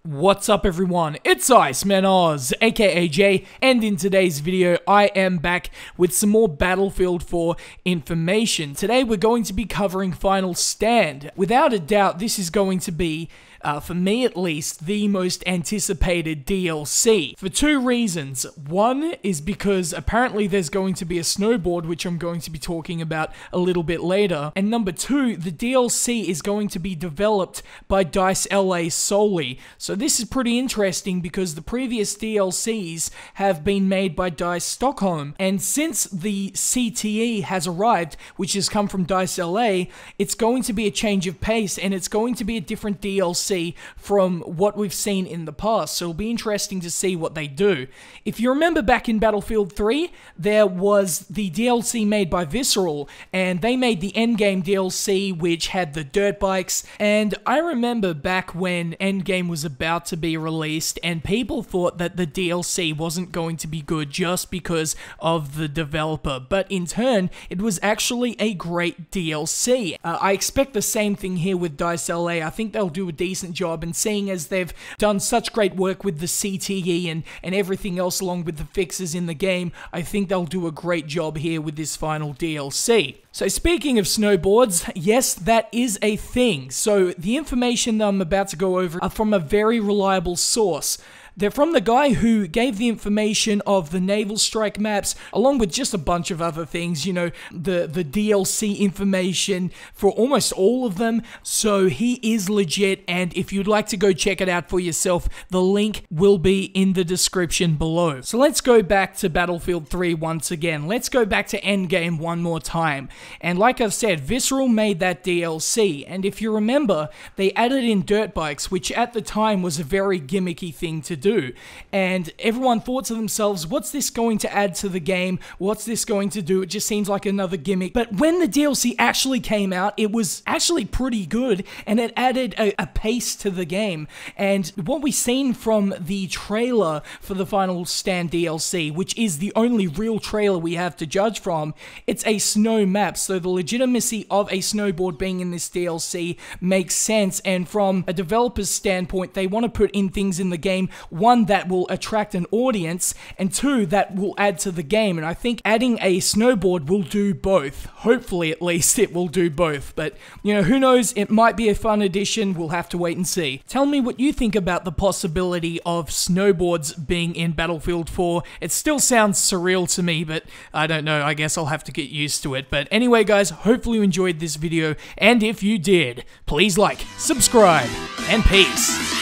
What's up everyone, it's Iceman Oz, aka Jay, and in today's video I am back with some more Battlefield 4 information. Today we're going to be covering Final Stand. Without a doubt this is going to be, for me at least, the most anticipated DLC. For two reasons. One is because apparently there's going to be a snowboard, which I'm going to be talking about a little bit later. And number two, the DLC is going to be developed by DICE LA solely. So this is pretty interesting because the previous DLCs have been made by DICE Stockholm. And since the CTE has arrived, which has come from DICE LA, it's going to be a change of pace and it's going to be a different DLC from what we've seen in the past, so it'll be interesting to see what they do. If you remember back in Battlefield 3, there was the DLC made by Visceral, and they made the Endgame DLC, which had the dirt bikes, and I remember back when Endgame was about to be released, and people thought that the DLC wasn't going to be good just because of the developer, but in turn, it was actually a great DLC. I expect the same thing here with DICE LA. I think they'll do a decent job, and seeing as they've done such great work with the CTE and everything else along with the fixes in the game, I think they'll do a great job here with this final DLC. So speaking of snowboards, yes, that is a thing. So the information that I'm about to go over are from a very reliable source. They're from the guy who gave the information of the Naval Strike maps, along with just a bunch of other things, you know, the DLC information for almost all of them. So he is legit, and if you'd like to go check it out for yourself, the link will be in the description below. So let's go back to Battlefield 3 once again. Let's go back to Endgame one more time. And like I've said, Visceral made that DLC, and if you remember, they added in dirt bikes, which at the time was a very gimmicky thing to do. And everyone thought to themselves, what's this going to add to the game? What's this going to do? It just seems like another gimmick. But when the DLC actually came out, it was actually pretty good, and it added a pace to the game. And what we've seen from the trailer for the Final Stand DLC, which is the only real trailer we have to judge from, it's a snow map, so the legitimacy of a snowboard being in this DLC makes sense. And from a developer's standpoint, they want to put in things in the game, one, that will attract an audience, and two, that will add to the game. And I think adding a snowboard will do both. Hopefully, at least, it will do both. But, you know, who knows? It might be a fun addition. We'll have to wait and see. Tell me what you think about the possibility of snowboards being in Battlefield 4. It still sounds surreal to me, but I don't know. I guess I'll have to get used to it. But anyway, guys, hopefully you enjoyed this video. And if you did, please like, subscribe, and peace.